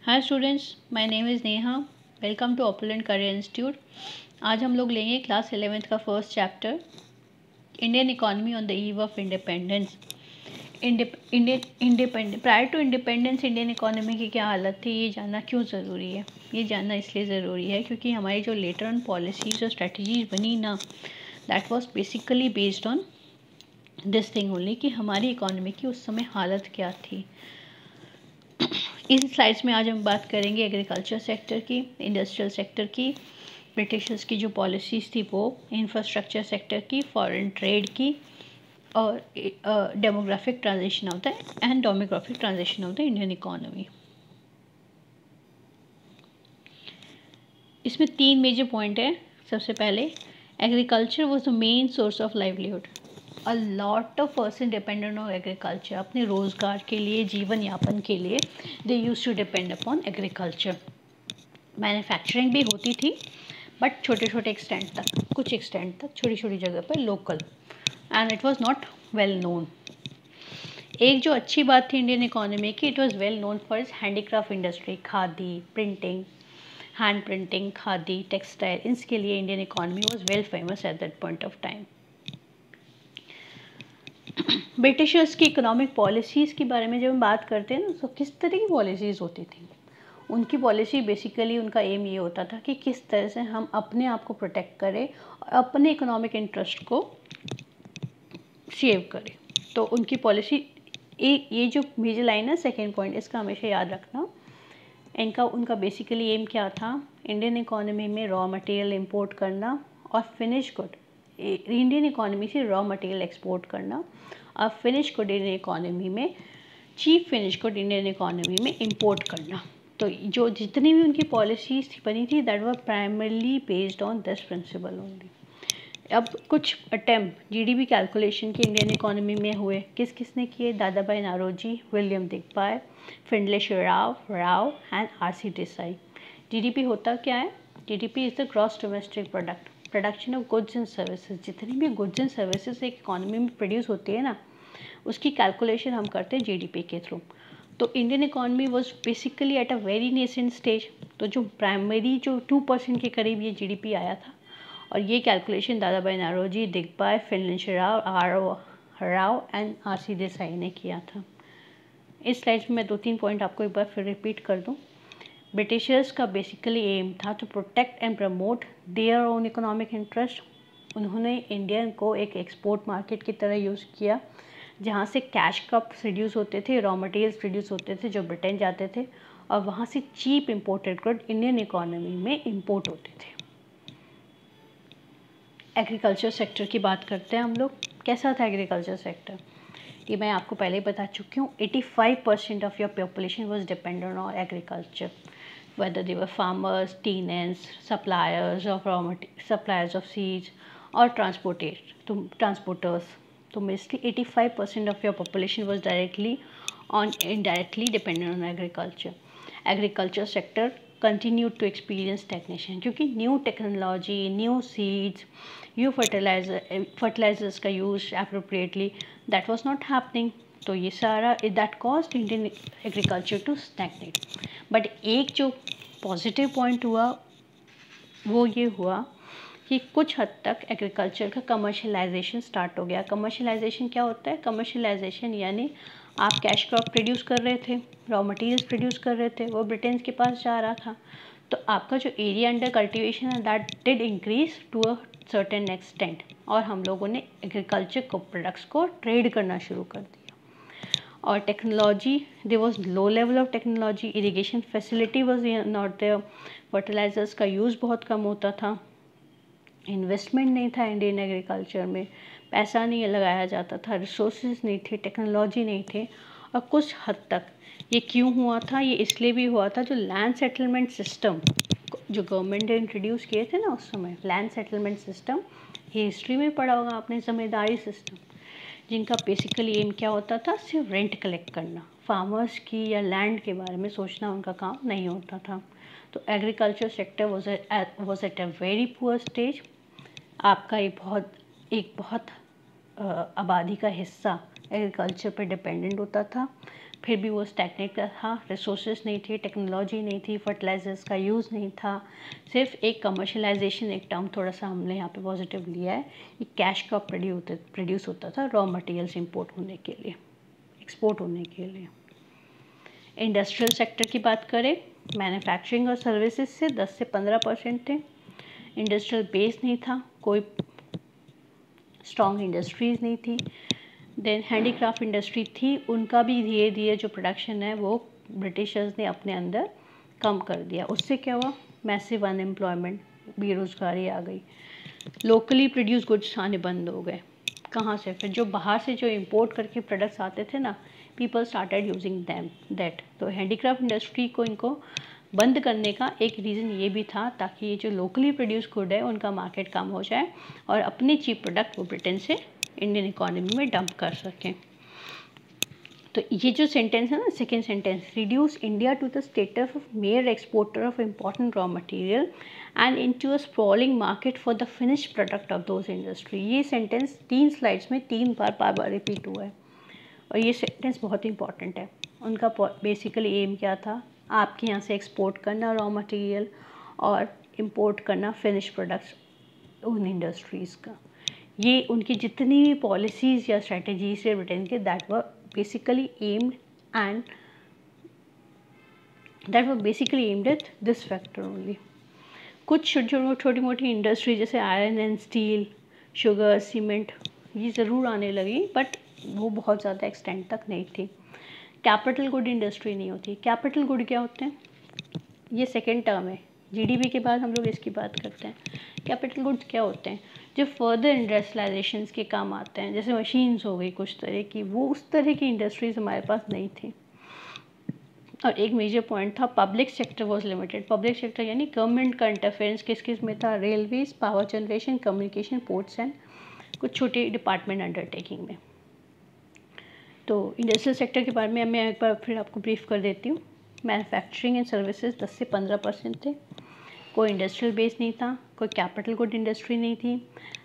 Hi students, my name is Neha. Welcome to opulent career institute. आज हम लोग लेंगे क्लास 11th का first chapter, Indian economy on the eve of independence. Prior to independence Indian economy की क्या हालत थी, ये जानना क्यों ज़रूरी है। ये जानना इसलिए ज़रूरी है क्योंकि हमारी जो लेटर ऑन पॉलिसीज़ और स्ट्रेटजीज बनी ना, that was basically based on this thing only कि हमारी इकोनॉमी की उस समय हालत क्या थी। इस स्लाइड्स में आज हम बात करेंगे एग्रीकल्चर सेक्टर की, इंडस्ट्रियल सेक्टर की, ब्रिटिशर्स की जो पॉलिसीज़ थी वो, इंफ्रास्ट्रक्चर सेक्टर की, फॉरेन ट्रेड की, और demographic transition of the Indian economy. इसमें 3 मेजर पॉइंट है। सबसे पहले, agriculture was the main source of livelihood. A lot of person dependent on agriculture. अपने रोज़गार के लिए, जीवन यापन के लिए they use to depend upon agriculture. Manufacturing भी होती थी बट छोटे छोटे एक्सटेंट तक, कुछ एक्सटेंट तक, छोटी छोटी जगह पर local, and it was not well known. एक जो अच्छी बात थी इंडियन इकोनॉमी की, it was well known for its handicraft industry, khadi, printing, hand printing, khadi, textile. इसके लिए Indian economy was well famous at that point of time. Britishers की economic policies के बारे में जब हम बात करते हैं ना, तो किस तरह की पॉलिसीज़ होती थी। उनकी पॉलिसी बेसिकली, उनका एम ये होता था कि किस तरह से हम अपने आप को प्रोटेक्ट करें और अपने इकोनॉमिक इंटरेस्ट को सेव करें। तो उनकी पॉलिसी, ये जो मेजर लाइन है, सेकेंड पॉइंट, इसका हमेशा याद रखना। उनका बेसिकली एम क्या था, इंडियन इकोनॉमी में रॉ मटेरियल इंपोर्ट करना और फिनिश गुड, इंडियन इकोनॉमी से रॉ मटेरियल एक्सपोर्ट करना और फिनिश गुड इंडियन इकोनॉमी में, cheap finish good Indian economy में इंपोर्ट करना। तो जो जितनी भी उनकी पॉलिसीज बनी थी, that were primarily based on this principle only. अब कुछ अटेम्प्ट जीडीपी कैलकुलेशन के इंडियन इकोनॉमी में हुए। किस किसने किए? Dadabhai Naoroji, William Digby, Findlay Rao and RC Desai. GDP होता क्या है? GDP is the gross domestic product, production of goods and services. जितनी भी गुड्स एंड सर्विसेज एक इकोनॉमी में प्रोड्यूस होती है ना, उसकी कैलकुलेशन हम करते हैं जीडीपी के थ्रू। तो Indian economy was basically eight a very nascent stage. तो जो प्राइमरी जो 2% के करीब ये जीडीपी आया था, और ये कैलकुलेशन दादा भाई Naoroji, दिगपाय, Findlay Rao and RC Desai ने किया था। इस स्लाइड में मैं 2-3 पॉइंट आपको एक बार फिर रिपीट कर दूं। ब्रिटिशर्स का बेसिकली एम था to protect and promote their own economic interest. उन्होंने इंडियन को एक एक्सपोर्ट मार्केट की तरह यूज़ किया, जहाँ से कैश क्रॉप्स प्रोड्यूस होते थे, रॉ मटेरियल्स प्रोड्यूस होते थे जो ब्रिटेन जाते थे, और वहाँ से cheap imported good Indian economy में इंपोर्ट होते थे। एग्रीकल्चर सेक्टर की बात करते हैं हम लोग। कैसा था एग्रीकल्चर सेक्टर? ये मैं आपको पहले ही बता चुकी हूँ। 85% of your population was dependent on agriculture, whether they were farmers, tenants, suppliers of seeds, or transporters. So mostly 85% of your population was indirectly dependent on agriculture. Agriculture sector continued to experience stagnation क्योंकि new technology, new seeds, new fertilisers का use appropriately, that was not happening. तो ये सारा that caused Indian agriculture to stagnate. But एक जो positive point हुआ वो ये हुआ कि कुछ हद तक एग्रीकल्चर का कमर्शलाइजेशन स्टार्ट हो गया। कमर्शलाइजेशन क्या होता है? कमर्शलाइजेशन यानी आप कैश क्रॉप प्रोड्यूस कर रहे थे, रॉ मटेरियल्स प्रोड्यूस कर रहे थे, वो ब्रिटेन के पास जा रहा था, तो आपका जो एरिया अंडर कल्टीवेशन है that did increase to a certain extent, और हम लोगों ने एग्रीकल्चर को प्रोडक्ट्स को ट्रेड करना शुरू कर दिया। और technology, there was low level of technology, irrigation facility was not there, fertilisers का यूज़ बहुत कम होता था, इन्वेस्टमेंट नहीं था इंडियन एग्रीकल्चर में, पैसा नहीं लगाया जाता था, रिसोर्सेज नहीं थे, टेक्नोलॉजी नहीं थे। और कुछ हद तक ये क्यों हुआ था? ये इसलिए भी हुआ था, जो लैंड सेटलमेंट सिस्टम जो गवर्नमेंट ने इंट्रोड्यूस किए थे ना उस समय, लैंड सेटलमेंट सिस्टम, ये हिस्ट्री में पढ़ा होगा आपने, जमींदारी सिस्टम, जिनका बेसिकली एम क्या होता था? सिर्फ रेंट कलेक्ट करना, फार्मर्स की या लैंड के बारे में सोचना उनका काम नहीं होता था। तो agriculture sector was at a very poor stage. आपका एक बहुत आबादी का हिस्सा एग्रीकल्चर पर डिपेंडेंट होता था। फिर भी वो स्टैग्नेट का था, रिसोर्सेज नहीं थे, टेक्नोलॉजी नहीं थी, फर्टिलाइजर्स का यूज़ नहीं था। सिर्फ एक कमर्शलाइजेशन, एक टर्म थोड़ा सा हमने यहाँ पे पॉजिटिव लिया है, ये कैश का प्रोड्यूस होता था रॉ मटेरियल्स इंपोर्ट होने के लिए, एक्सपोर्ट होने के लिए। इंडस्ट्रियल सेक्टर की बात करें, मैन्युफैक्चरिंग और सर्विसेज से 10 से 15% थे। इंडस्ट्रियल बेस नहीं था, कोई स्ट्रॉन्ग इंडस्ट्रीज़ नहीं थी। देन हैंडीक्राफ्ट इंडस्ट्री थी, उनका भी धीरे धीरे जो प्रोडक्शन है वो ब्रिटिशर्स ने अपने अंदर कम कर दिया। उससे क्या हुआ, मैसिव अनएम्प्लॉयमेंट, बेरोज़गारी आ गई, लोकली प्रोड्यूस गुड्स आने बंद हो गए। कहाँ से, फिर जो बाहर से जो इंपोर्ट करके प्रोडक्ट्स आते थे ना, people started using them that. तो हैंडीक्राफ्ट इंडस्ट्री को इनको बंद करने का एक रीज़न ये भी था ताकि ये जो लोकली प्रोड्यूस गुड है उनका मार्केट कम हो जाए और अपने चीप प्रोडक्ट वो ब्रिटेन से इंडियन इकोनॉमी में डंप कर सकें। तो ये जो सेंटेंस है ना, second sentence, reduce India to the status of mere exporter of important raw material and into a sprawling market for the finished product of those industry. ये सेंटेंस 3 स्लाइड्स में 3 बार रिपीट हुआ है और ये सेंटेंस बहुत important है। उनका basically aim क्या था, आपके यहाँ से एक्सपोर्ट करना रॉ मटेरियल और इम्पोर्ट करना फिनिश प्रोडक्ट्स उन इंडस्ट्रीज़ का। ये उनकी जितनी भी पॉलिसीज़ या स्ट्रेटजीज है ब्रिटेन के, that were basically aimed at this factor only. कुछ छोटी मोटी इंडस्ट्री जैसे iron and steel, sugar, cement, ये ज़रूर आने लगी, बट वो बहुत ज़्यादा एक्सटेंड तक नहीं थी। कैपिटल गुड इंडस्ट्री नहीं होती। कैपिटल गुड क्या होते हैं, ये सेकेंड टर्म है, जीडीपी के बाद हम लोग इसकी बात करते हैं। कैपिटल गुड्स क्या होते हैं, जो फर्दर इंडस्ट्रियलाइजेशंस के काम आते हैं, जैसे मशीन्स हो गई कुछ तरह की, वो उस तरह की इंडस्ट्रीज हमारे पास नहीं थी। और एक मेजर पॉइंट था, public sector was limited. Public sector यानी गवर्नमेंट का इंटरफेरेंस किस किस में था, railways, power generation, communication, ports and कुछ छोटे डिपार्टमेंट अंडरटेकिंग में। तो इंडस्ट्रियल सेक्टर के बारे में मैं एक बार फिर आपको ब्रीफ कर देती हूँ। मैन्युफैक्चरिंग एंड सर्विसेज 10 से 15% थे। कोई इंडस्ट्रियल बेस नहीं था, कोई कैपिटल गुड इंडस्ट्री नहीं थी।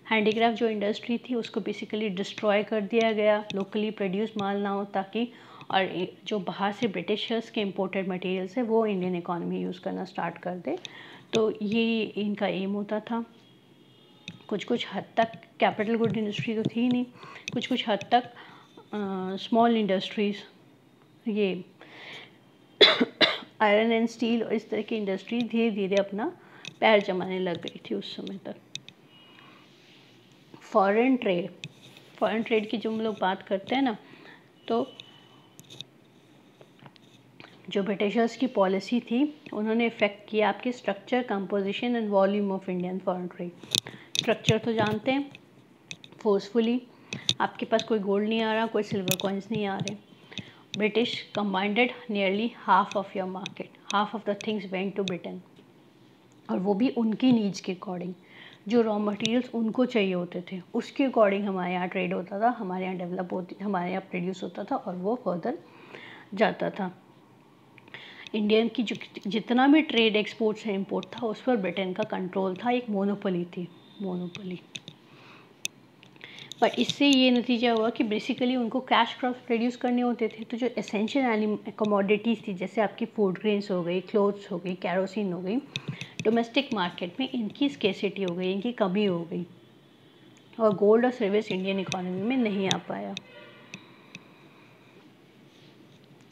हैंडीक्राफ्ट जो इंडस्ट्री थी उसको बेसिकली डिस्ट्रॉय कर दिया गया, लोकली प्रोड्यूस माल ना हो ताकि, और जो बाहर से ब्रिटिशर्स के इम्पोर्टेड मटेरियल्स है वो इंडियन इकोनॉमी यूज़ करना स्टार्ट कर दे। तो ये इनका एम होता था। कुछ हद तक कैपिटल गुड इंडस्ट्री तो थी नहीं, कुछ हद तक स्मॉल इंडस्ट्रीज़, ये आयरन एंड स्टील और इस तरह की इंडस्ट्री धीरे धीरे अपना पैर जमाने लग गई थी उस समय तक। फॉरेन ट्रेड की जो हम लोग बात करते हैं ना, तो जो ब्रिटिशर्स की पॉलिसी थी उन्होंने इफेक्ट किया आपके structure, composition and volume of Indian foreign trade. Structure तो जानते हैं, फोर्सफुली आपके पास कोई गोल्ड नहीं आ रहा, कोई सिल्वर कॉइन्स नहीं आ रहे। British combined nearly half of your market, half of the things went to Britain, और वो भी उनकी नीड्स के अकॉर्डिंग। जो रॉ मटेरियल्स उनको चाहिए होते थे उसके अकॉर्डिंग हमारे यहाँ ट्रेड होता था, हमारे यहाँ डेवलप होती, हमारे यहाँ प्रोड्यूस होता था और वो फर्दर जाता था। इंडियन की जो जितना भी ट्रेड एक्सपोर्ट से इम्पोर्ट था उस पर ब्रिटेन का कंट्रोल था, एक मोनोपोली थी, मोनोपोली। पर इससे ये नतीजा हुआ कि बेसिकली उनको कैश क्रॉप्स प्रोड्यूस करने होते थे, तो जो एसेंशियल कमोडिटीज़ थी जैसे आपकी फूड ग्रेन्स हो गई, क्लोथ्स हो गई, कैरोसिन हो गई, डोमेस्टिक मार्केट में इनकी स्केसिटी हो गई, इनकी कमी हो गई, और गोल्ड और सर्विस इंडियन इकोनॉमी में नहीं आ पाया।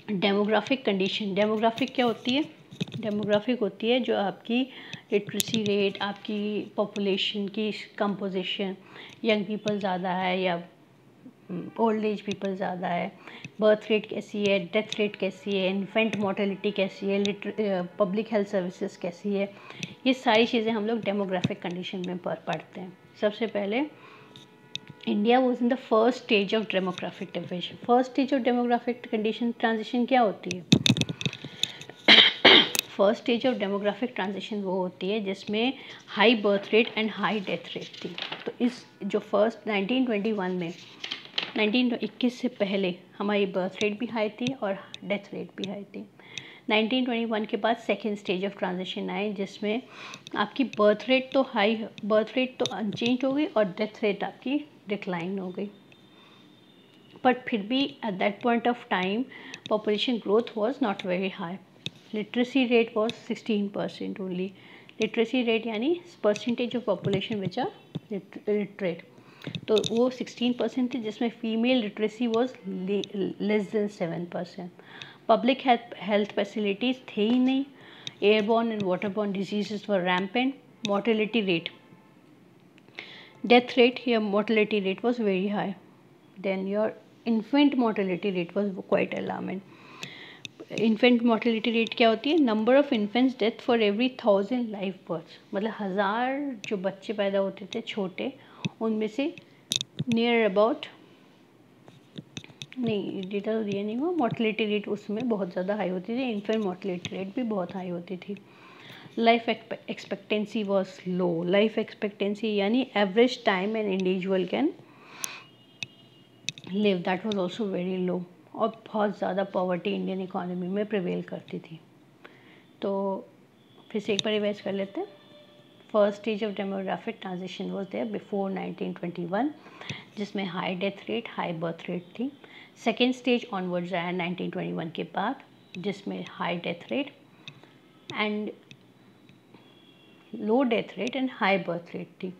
डेमोग्राफिक कंडीशन, डेमोग्राफिक क्या होती है, डेमोग्राफिक होती है जो आपकी लिटरेसी रेट, आपकी पॉपुलेशन की कंपोजिशन, यंग पीपल ज़्यादा है या ओल्ड एज पीपल ज़्यादा है, बर्थ रेट कैसी है, डेथ रेट कैसी है, इन्फेंट मोर्टेलिटी कैसी है, पब्लिक हेल्थ सर्विसेज कैसी है, ये सारी चीज़ें हम लोग डेमोग्राफिक कंडीशन में पढ़ते हैं। सबसे पहले India was in the first stage of demographic division. First stage of demographic condition transition क्या होती है, first stage of demographic transition वो होती है जिसमें high birth rate and high death rate थी। तो इस जो फर्स्ट 1921 में 1921 से पहले हमारी बर्थ रेट भी हाई थी और डेथ रेट भी हाई थी। 1921 के बाद सेकेंड स्टेज ऑफ ट्रांजिशन आए जिसमें आपकी बर्थ रेट तो अनचेंज हो गई और डेथ रेट आपकी डिक्लाइन हो गई। but फिर भी at that point of time population growth was not very high. Literacy rate was 16% only. Literacy rate यानी percentage of population which are literate, तो वो 16% थी, जिसमें female literacy was less than 7%. Public health facilities थे ही नहीं. Airborne and waterborne diseases were rampant. Mortality rate, death rate, your mortality rate was very high. Then your infant mortality rate was quite alarming. Infant mortality rate क्या होती है? Number of infants death for every 1000 live births. मतलब 1000 जो बच्चे पैदा होते थे छोटे, उनमें से नियर अबाउट, नहीं डेटा तो दिया नहीं हुआ, मोर्टलिटी रेट उसमें बहुत ज़्यादा हाई होती थी. इन्फेंट मोर्टलिटी रेट भी बहुत हाई होती थी. Life expectancy was low. Life expectancy यानी average time an individual can live, that was also very low. और बहुत ज़्यादा पॉवर्टी इंडियन इकोनॉमी में प्रिवेल करती थी. तो फिर से एक बार रिवाइज कर लेते हैं. First stage of demographic transition was there before 1921, जिसमें high death rate, high birth rate थी. सेकेंड स्टेज ऑनवर्ड्स आया 1921 के बाद, जिसमें high death rate and low death rate and high birth rate थी.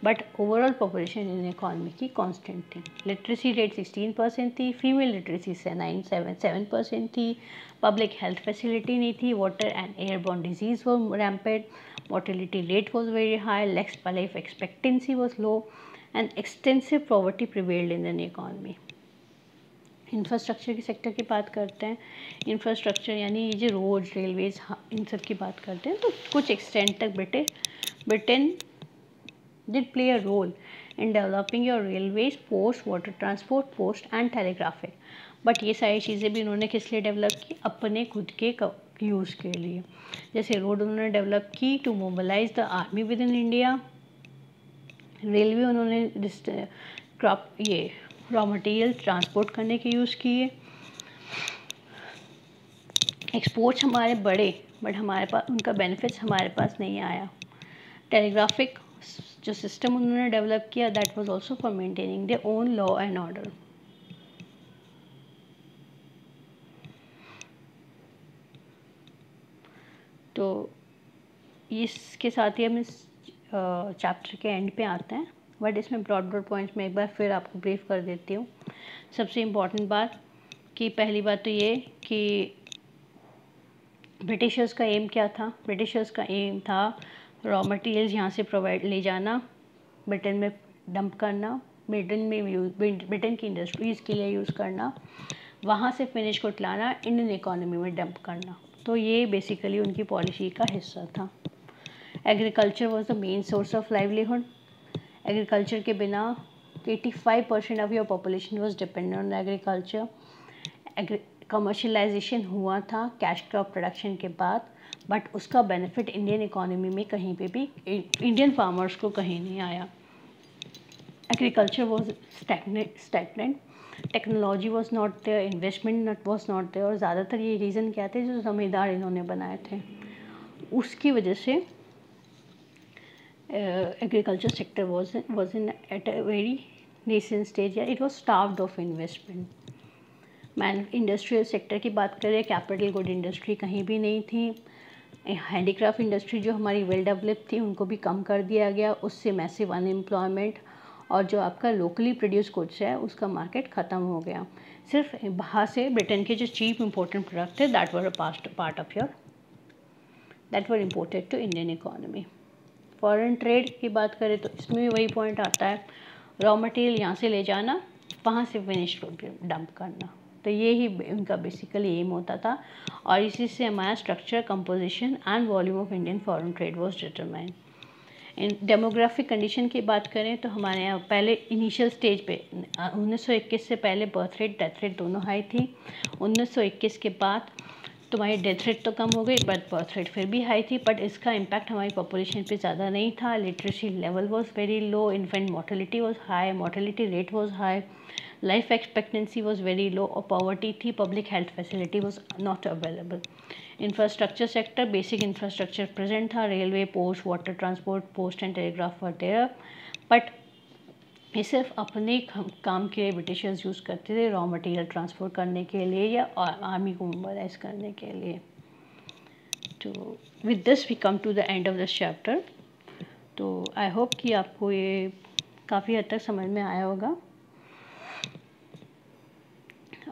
But overall population in economy की constant थी. Literacy rate 16% थी. फीमेल लिटरेसी से 7% थी. पब्लिक हेल्थ फैसिलिटी नहीं थी. Water and airborne disease were rampant. Mortality rate was very high. Life expectancy was low and extensive poverty prevailed in the economy. Infrastructure के sector की बात करते हैं. इंफ्रास्ट्रक्चर यानी ये जो रोड, रेलवेज, इन सब की बात करते हैं, तो कुछ एक्सटेंट तक Britain did play a role in developing your railways, post, water transport, post and telegraphic. But ये सारी चीज़ें भी उन्होंने किस लिए डेवलप की? अपने खुद के यूज़ के लिए. जैसे रोड उन्होंने डेवलप की to mobilise the army within India. Railway उन्होंने ये रॉ मटेरियल ट्रांसपोर्ट करने के यूज़ किए. एक्सपोर्ट्स हमारे बढ़े, बट हमारे पास उनका बेनिफिट्स हमारे पास नहीं आया. टेलीग्राफिक जो सिस्टम उन्होंने डेवलप किया, that was also for maintaining their own law and order. तो इसके साथ ही हम इस चैप्टर के एंड पे आते हैं. बट इसमें ब्रॉड पॉइंट्स में एक बार फिर आपको ब्रीफ कर देती हूँ. सबसे इम्पॉर्टेंट बात कि पहली बात तो ये कि ब्रिटिशर्स का एम क्या था? ब्रिटिशर्स का एम था रॉ मटेरियल्स यहाँ से प्रोवाइड ले जाना, ब्रिटेन में डंप करना, ब्रिटेन की इंडस्ट्रीज़ के लिए यूज़ करना, वहाँ से फिनिश गुड लाना, इंडियन इकोनॉमी में डंप करना. तो ये बेसिकली उनकी पॉलिसी का हिस्सा था. Agriculture was the main source of livelihood. Agriculture के बिना 85% of your population was dependent on agriculture. Commercialisation हुआ था कैश क्रॉप प्रोडक्शन के बाद, बट उसका बेनिफिट इंडियन इकोनॉमी में कहीं पे भी इंडियन फार्मर्स को कहीं नहीं आया. Agriculture was stagnant. Technology was not there. Investment was not there. और ज़्यादातर ये रीज़न क्या थे? जो ज़मींदार इन्होंने बनाए थे, उसकी वजह से agriculture sector was in at a very nascent stage. या it was starved of investment. Industrial sector की बात करें, कैपिटल गुड इंडस्ट्री कहीं भी नहीं थी. हैंडीक्राफ्ट इंडस्ट्री जो हमारी वेल डेवलप थी, उनको भी कम कर दिया गया. उससे मैसिव अनएम्प्लॉयमेंट, और जो आपका लोकली प्रोड्यूस गुड्स है उसका मार्केट ख़त्म हो गया. सिर्फ बाहर से ब्रिटेन के जो चीप इम्पोर्टेंट प्रोडक्ट थे, that were imported to Indian economy. Foreign trade की बात करें तो इसमें भी वही पॉइंट आता है, रॉ मटेरियल यहाँ से ले जाना, वहाँ से फिनिश डंप करना. तो ये ही उनका बेसिकली एम होता था. और इसी से हमारा structure, composition and volume of Indian foreign trade was determined. In demographic condition की बात करें तो हमारे यहाँ पहले इनिशियल स्टेज पे 1921 से पहले बर्थ रेट, डेथ रेट दोनों हाई थी. 1921 के बाद तुम्हारी डेथ रेट तो कम हो गई, बट बर्थ रेट फिर भी हाई थी. बट इसका इम्पैक्ट हमारी पॉपुलेशन पे ज़्यादा नहीं था. Literacy level was very low. Infant mortality was high. Mortality rate was high. Life expectancy was very low और पॉवर्टी थी. Public health facility was not available. Infrastructure sector, basic infrastructure present था. Railway, post, water transport, post and telegraph were there. But ये सिर्फ अपने काम के लिए Britishers use करते थे, रॉ मटेरियल ट्रांसफ़र करने के लिए या आर्मी को मोबालाइज करने के लिए। तो with this we come to the end of this chapter. तो आई होप कि आपको ये काफ़ी हद तक समझ में आया होगा,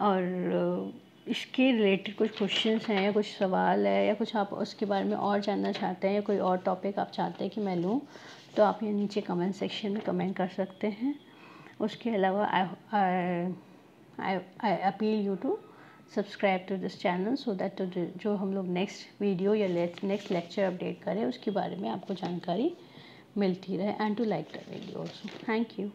और इसके रिलेटेड कुछ क्वेश्चंस हैं या कुछ सवाल है या कुछ आप उसके बारे में और जानना चाहते हैं या कोई और टॉपिक आप चाहते हैं कि मैं लूँ, तो आप ये नीचे कमेंट सेक्शन में कमेंट कर सकते हैं। उसके अलावा I appeal you to subscribe to this channel so that जो हम लोग नेक्स्ट वीडियो या नेक्स्ट लेक्चर अपडेट करें उसके बारे में आपको जानकारी मिलती रहे, and to like the video also. Thank you.